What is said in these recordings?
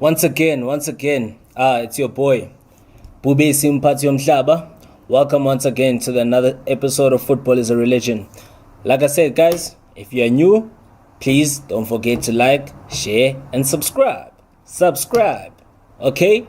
Once again, it's your boy, Bube Simpati Omhlaba. Welcome once again to another episode of Football is a Religion. Like I said, guys, if you're new, please don't forget to like, share, and subscribe. Okay?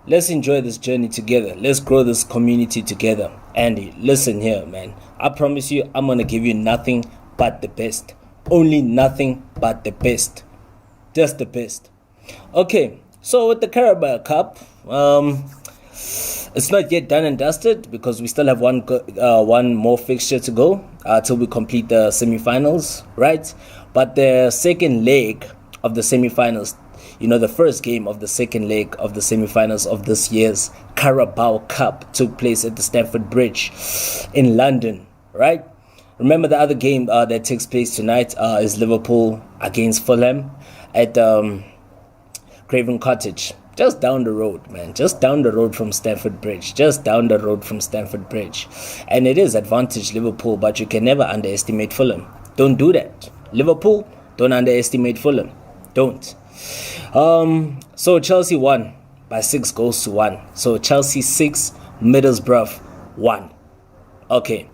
Let's enjoy this journey together. Let's grow this community together. And listen here, man. I promise you, I'm going to give you nothing but the best. Only nothing but the best. Just the best. Okay, so with the Carabao Cup, it's not yet done and dusted because we still have one more fixture to go till we complete the semi-finals, right? But the second leg of the semi-finals, the first game of the second leg of the semi-finals of this year's Carabao Cup took place at the Stamford Bridge in London, right? Remember the other game that takes place tonight is Liverpool against Fulham at Craven Cottage, just down the road, man. Just down the road from Stamford Bridge. And it is advantage Liverpool, but you can never underestimate Fulham. Don't do that. Liverpool, don't underestimate Fulham. Don't. So Chelsea won by 6-1. So Chelsea 6, Middlesbrough 1. Okay.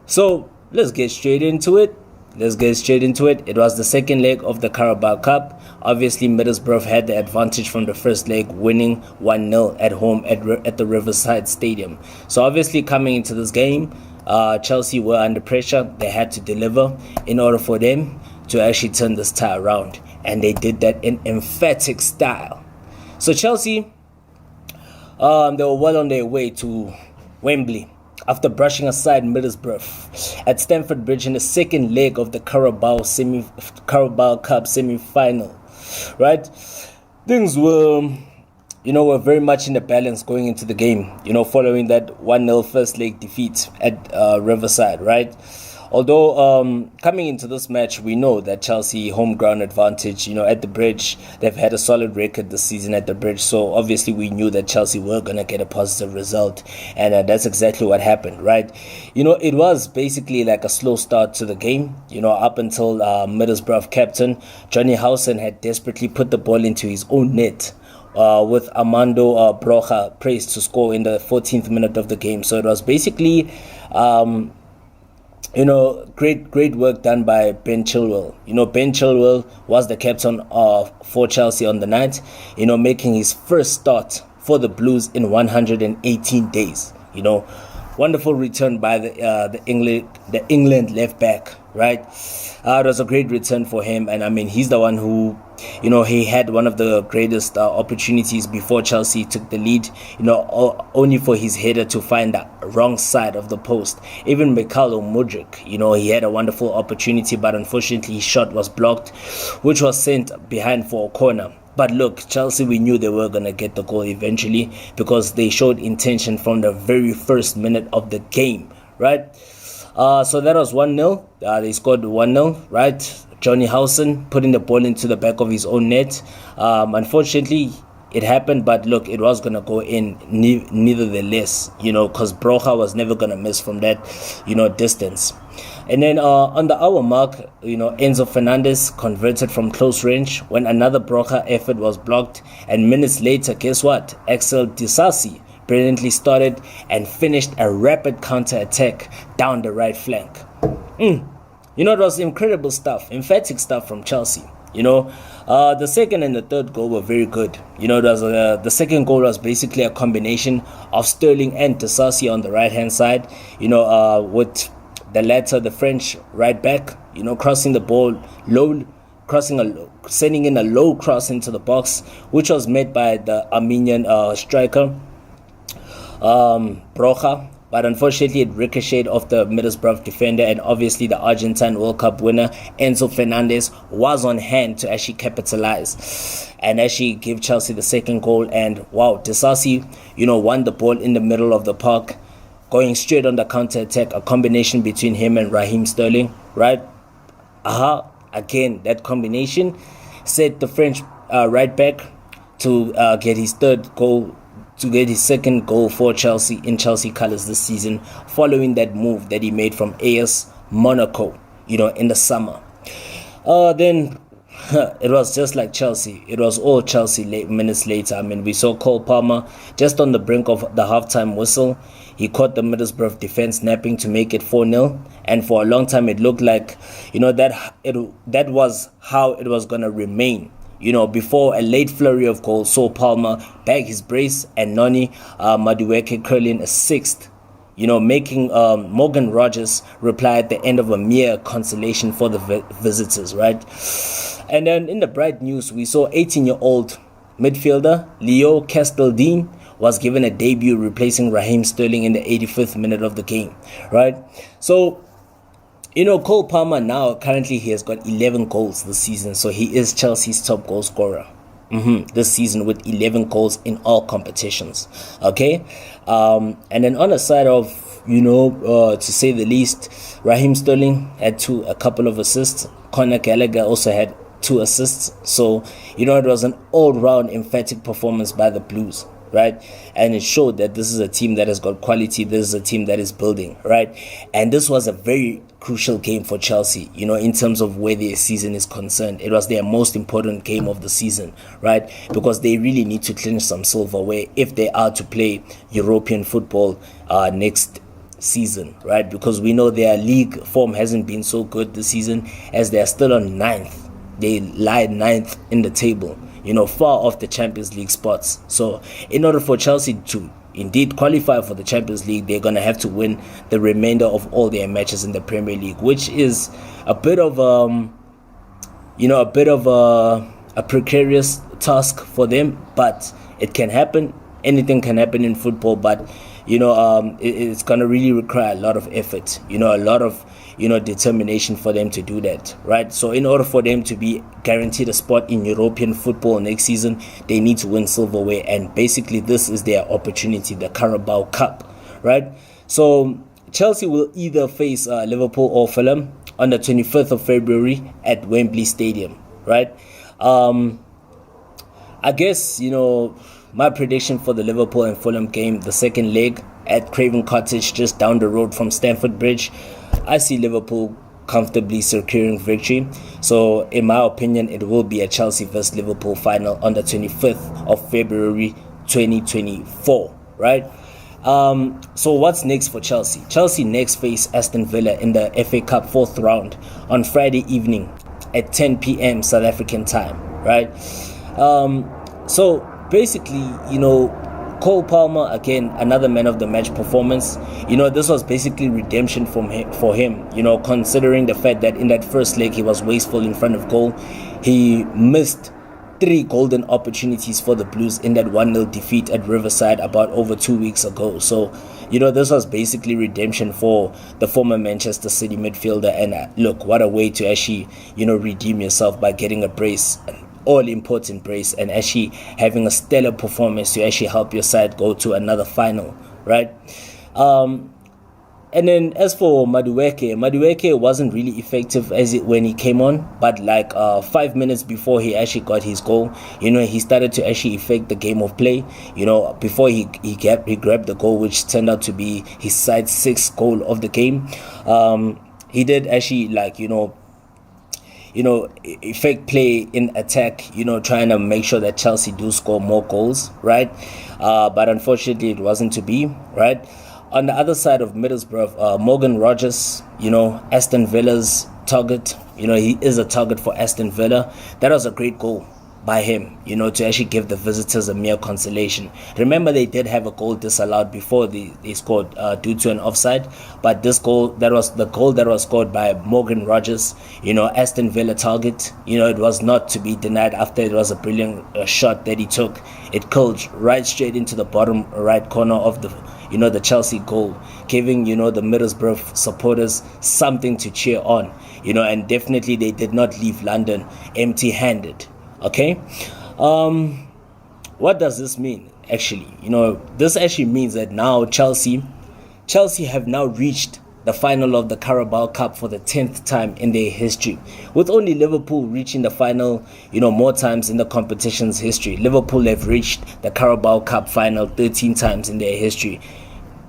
So let's get straight into it. It was the second leg of the Carabao Cup. Obviously, Middlesbrough had the advantage from the first leg, winning 1-0 at home at the Riverside Stadium. So obviously, coming into this game, Chelsea were under pressure. They had to deliver in order for them to actually turn this tie around. And they did that in emphatic style. So Chelsea, they were well on their way to Wembley after brushing aside Middlesbrough at Stamford Bridge in the second leg of the Carabao Cup semi-final, right? Things were very much in the balance going into the game, following that 1-0 first leg defeat at Riverside, right? Although coming into this match, we know that Chelsea home ground advantage, at the Bridge, they've had a solid record this season at the Bridge. So obviously we knew that Chelsea were going to get a positive result. And that's exactly what happened, right? It was basically like a slow start to the game, up until Middlesbrough captain Johnny Howson had desperately put the ball into his own net. With Armando Broja praised to score in the 14th minute of the game. So it was basically great work done by Ben Chilwell. Ben Chilwell was the captain for Chelsea on the night, making his first start for the Blues in 118 days. Wonderful return by the England left back, right? It was a great return for him, and I mean he's the one who, he had one of the greatest opportunities before Chelsea took the lead, only for his header to find the wrong side of the post. Even Mikhailo Mudryk, he had a wonderful opportunity, but unfortunately his shot was blocked, which was sent behind for a corner. But look, Chelsea, we knew they were going to get the goal eventually because they showed intention from the very first minute of the game, right? So that was 1-0. They scored 1-0, right? Johnny Howson putting the ball into the back of his own net. Unfortunately, it happened, but look, it was going to go in nevertheless, because Broja was never going to miss from that, distance. And then on the hour mark, Enzo Fernandez converted from close range when another Broja effort was blocked. And minutes later, guess what? Axel Disasi brilliantly started and finished a rapid counter-attack down the right flank. It was incredible stuff, emphatic stuff from Chelsea. The second and the third goal were very good. The second goal was basically a combination of Sterling and Disasi on the right-hand side, with the latter, the French right back, crossing the ball low, sending in a low cross into the box, which was made by the Armenian striker, Broja. But unfortunately, it ricocheted off the Middlesbrough defender, and obviously the Argentine World Cup winner, Enzo Fernandez, was on hand to actually capitalize and actually give Chelsea the second goal. And wow, Disasi, won the ball in the middle of the park, going straight on the counter-attack, a combination between him and Raheem Sterling, right? Again, that combination set the French right back to get his second goal for Chelsea in Chelsea colours this season, following that move that he made from AS Monaco, in the summer. Then It was just like Chelsea. It was all Chelsea minutes later. I mean, we saw Cole Palmer just on the brink of the halftime whistle. He caught the Middlesbrough defense napping to make it 4-0. And for a long time, it looked like, that was how it was going to remain. Before a late flurry of goals saw Palmer bag his brace and Noni Madueke curling a sixth, making Morgan Rogers reply at the end of a mere consolation for the visitors, right? And then in the bright news, we saw 18-year-old midfielder Leo Casteldine was given a debut replacing Raheem Sterling in the 85th minute of the game, right? So, Cole Palmer now, currently he has got 11 goals this season, so he is Chelsea's top goal scorer this season with 11 goals in all competitions, okay? And then on the side of, to say the least, Raheem Sterling had a couple of assists. Conor Gallagher also had 2 assists. So, it was an all-round emphatic performance by the Blues, right? And it showed that this is a team that has got quality. This is a team that is building, right? And this was a very crucial game for Chelsea, in terms of where their season is concerned. It was their most important game of the season, right? Because they really need to clinch some silverware if they are to play European football next season, right? Because we know their league form hasn't been so good this season, as they are still on 9th. They lie 9th in the table, far off the Champions League spots. So in order for Chelsea to indeed qualify for the Champions League, they're going to have to win the remainder of all their matches in the Premier League, which is a bit of a precarious task for them, but it can happen. Anything can happen in football, but it's going to really require a lot of effort, a lot of determination for them to do that, right? So in order for them to be guaranteed a spot in European football next season, they need to win silverware, and basically this is their opportunity, the Carabao Cup, right? So Chelsea will either face Liverpool or Fulham on the 25th of February at Wembley Stadium, right? I guess, my prediction for the Liverpool and Fulham game, the second leg at Craven Cottage, just down the road from Stamford Bridge, I see Liverpool comfortably securing victory. So in my opinion, it will be a Chelsea vs Liverpool final on the 25th of February 2024, right? So what's next for Chelsea? Chelsea next face Aston Villa in the FA Cup 4th round on Friday evening at 10 p.m. South African time, right? So basically, Cole Palmer, again, another man of the match performance. This was basically redemption for him, considering the fact that in that first leg he was wasteful in front of goal. He missed 3 golden opportunities for the Blues in that 1-0 defeat at Riverside about over 2 weeks ago. So, this was basically redemption for the former Manchester City midfielder. And look, what a way to actually, redeem yourself by getting a brace, all-important brace, and actually having a stellar performance to actually help your side go to another final, right? And then as for Madueke wasn't really effective when he came on, but 5 minutes before he actually got his goal, he started to actually affect the game of play, before he grabbed the goal, which turned out to be his side's 6th goal of the game. He did actually effect play in attack, trying to make sure that Chelsea do score more goals, right? But unfortunately, it wasn't to be, right? On the other side of Middlesbrough, Morgan Rogers, Aston Villa's target, he is a target for Aston Villa. That was a great goal by him, to actually give the visitors a mere consolation. Remember, they did have a goal disallowed before they scored due to an offside, but this goal, that was the goal that was scored by Morgan Rogers, Aston Villa target. It was not to be denied after it was a brilliant shot that he took. It curled right straight into the bottom right corner of the Chelsea goal, giving, the Middlesbrough supporters something to cheer on, and definitely they did not leave London empty-handed. Okay, what does this mean? Actually, this actually means that now Chelsea have now reached the final of the Carabao Cup for the 10th time in their history, with only Liverpool reaching the final, more times in the competition's history. Liverpool have reached the Carabao Cup final 13 times in their history.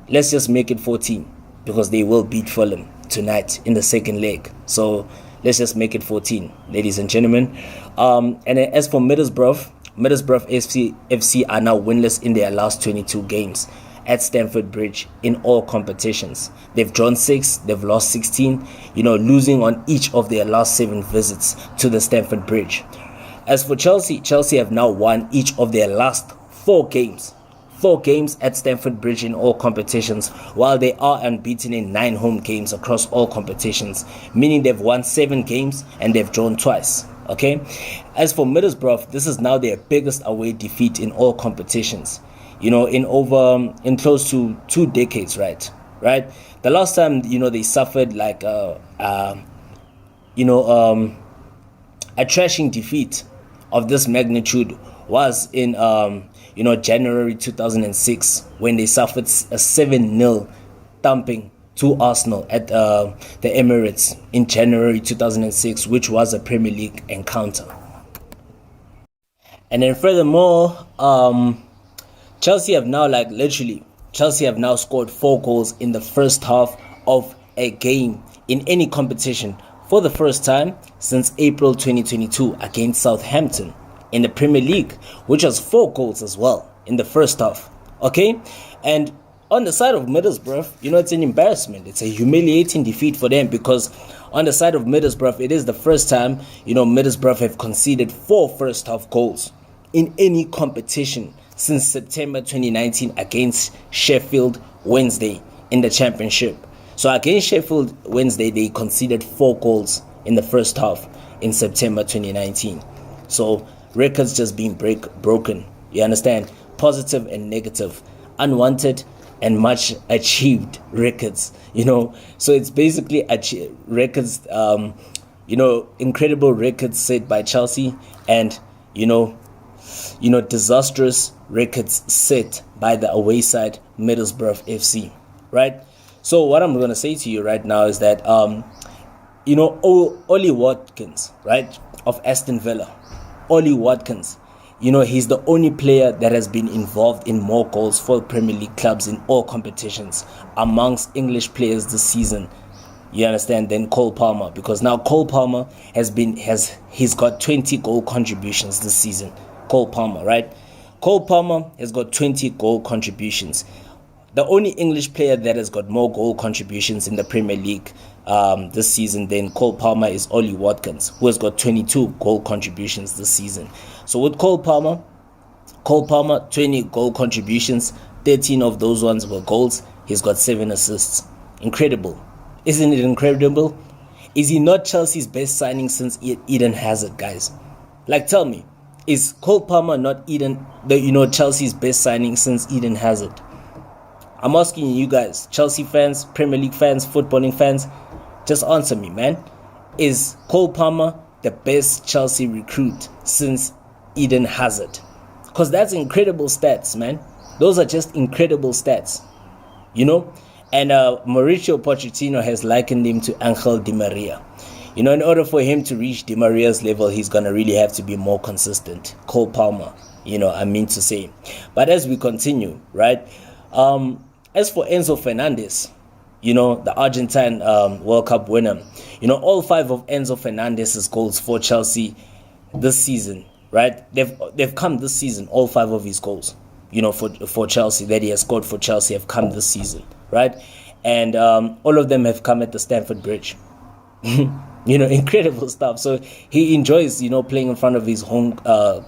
Let's just make it 14, because they will beat Fulham tonight in the second leg. So Let's just make it 14, ladies and gentlemen. And then as for Middlesbrough FC are now winless in their last 22 games at Stamford Bridge in all competitions. They've drawn 6, they've lost 16, losing on each of their last 7 visits to the Stamford Bridge. As for Chelsea have now won each of their last 4 games at Stamford Bridge in all competitions, while they are unbeaten in 9 home games across all competitions, meaning they've won 7 games and they've drawn twice. Okay. As for Middlesbrough, this is now their biggest away defeat in all competitions. In close to 2 decades, right? The last time they suffered like a trashing defeat of this magnitude was in January 2006, when they suffered a 7-0 thumping to Arsenal at the Emirates in January 2006, which was a Premier League encounter. And then furthermore, Chelsea have now scored 4 goals in the first half of a game in any competition for the first time since April 2022 against Southampton in the Premier League, which was 4 goals as well in the first half. Okay? And on the side of Middlesbrough, it's an embarrassment. It's a humiliating defeat for them, because on the side of Middlesbrough, it is the first time, Middlesbrough have conceded 4 first half goals in any competition since September 2019 against Sheffield Wednesday in the Championship. So against Sheffield Wednesday, they conceded 4 goals in the first half in September 2019. So records just being broken. You understand? Positive and negative, unwanted and much achieved records. So it's basically records. Incredible records set by Chelsea, and disastrous records set by the away side Middlesbrough FC, right? So what I'm going to say to you right now is that, Ollie Watkins, right, of Aston Villa, Ollie Watkins, he's the only player that has been involved in more goals for Premier League clubs in all competitions amongst English players this season. You understand? Than Cole Palmer, because now Cole Palmer he's got 20 goal contributions this season. Cole Palmer, right? Cole Palmer has got 20 goal contributions. The only English player that has got more goal contributions in the Premier League this season than Cole Palmer is Ollie Watkins, who has got 22 goal contributions this season. So with Cole Palmer, 20 goal contributions, 13 of those ones were goals. He's got 7 assists. Incredible. Isn't it incredible? Is he not Chelsea's best signing since Eden Hazard, guys? Like, tell me, is Cole Palmer not Chelsea's best signing since Eden Hazard? I'm asking you guys, Chelsea fans, Premier League fans, footballing fans, just answer me, man. Is Cole Palmer the best Chelsea recruit since Eden Hazard? Because that's incredible stats, man. Those are just incredible stats, And Mauricio Pochettino has likened him to Angel Di Maria. In order for him to reach Di Maria's level, he's going to really have to be more consistent. Cole Palmer, I mean to say. But as we continue, right, as for Enzo Fernandez, the Argentine World Cup winner, all 5 of Enzo Fernandez's goals for Chelsea this season, right, they've come this season. All 5 of his goals, for Chelsea that he has scored for Chelsea have come this season, right? And all of them have come at the Stamford Bridge. Incredible stuff. So he enjoys, playing in front of his home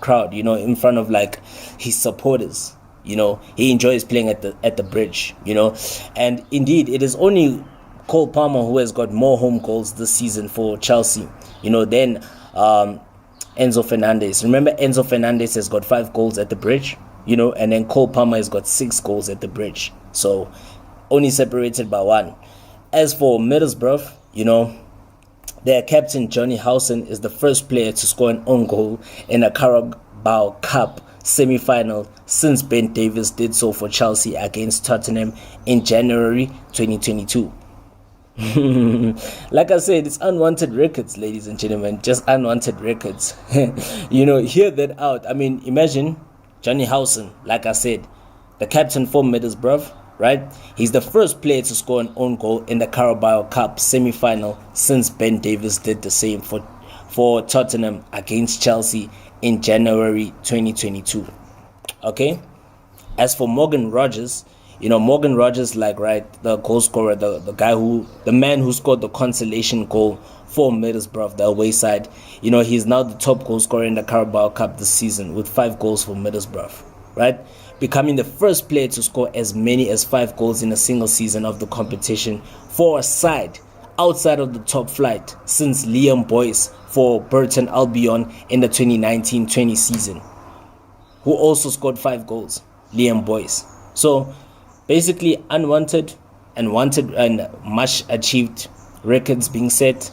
crowd, in front of like his supporters. He enjoys playing at the bridge, and indeed it is only Cole Palmer who has got more home goals this season for Chelsea, than Enzo Fernandez. Remember, Enzo Fernandez has got 5 goals at the bridge, and then Cole Palmer has got 6 goals at the bridge. So only separated by 1. As for Middlesbrough, their captain Johnny Howson is the first player to score an own goal in a Carabao Cup semi-final since Ben Davies did so for Chelsea against Tottenham in January 2022. Like I said, it's unwanted records, ladies and gentlemen, just unwanted records. Hear that out. I mean, imagine Johnny Howson, like I said, the captain for Middlesbrough, right? He's the first player to score an own goal in the Carabao Cup semi-final since Ben Davies did the same for Tottenham against Chelsea in January 2022. Okay? As for Morgan Rogers, Morgan Rogers, the goal scorer, the man who scored the consolation goal for Middlesbrough, the away side, he's now the top goal scorer in the Carabao Cup this season with 5 goals for Middlesbrough, right? Becoming the first player to score as many as 5 goals in a single season of the competition for a side outside of the top flight since Liam Boyce for Burton Albion in the 2019-20 season, who also scored 5 goals, Liam Boyce. So basically unwanted and wanted and much achieved records being set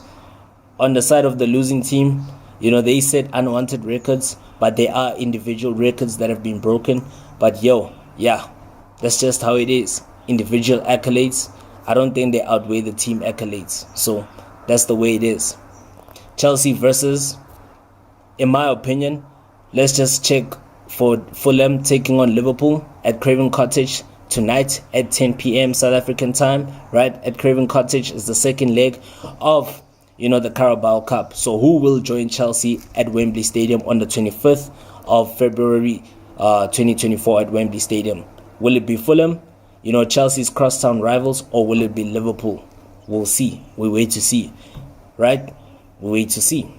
on the side of the losing team. They set unwanted records, but there are individual records that have been broken. But that's just how it is. Individual accolades, I don't think they outweigh the team accolades. So that's the way it is. Chelsea versus, in my opinion, let's just check for Fulham taking on Liverpool at Craven Cottage tonight at 10 p.m. South African time, right? At Craven Cottage is the second leg of the Carabao Cup. So who will join Chelsea at Wembley Stadium on the 25th of February 2024 at Wembley Stadium? Will it be Fulham, Chelsea's crosstown rivals, or will it be Liverpool? We'll see. We wait to see, right? We wait to see.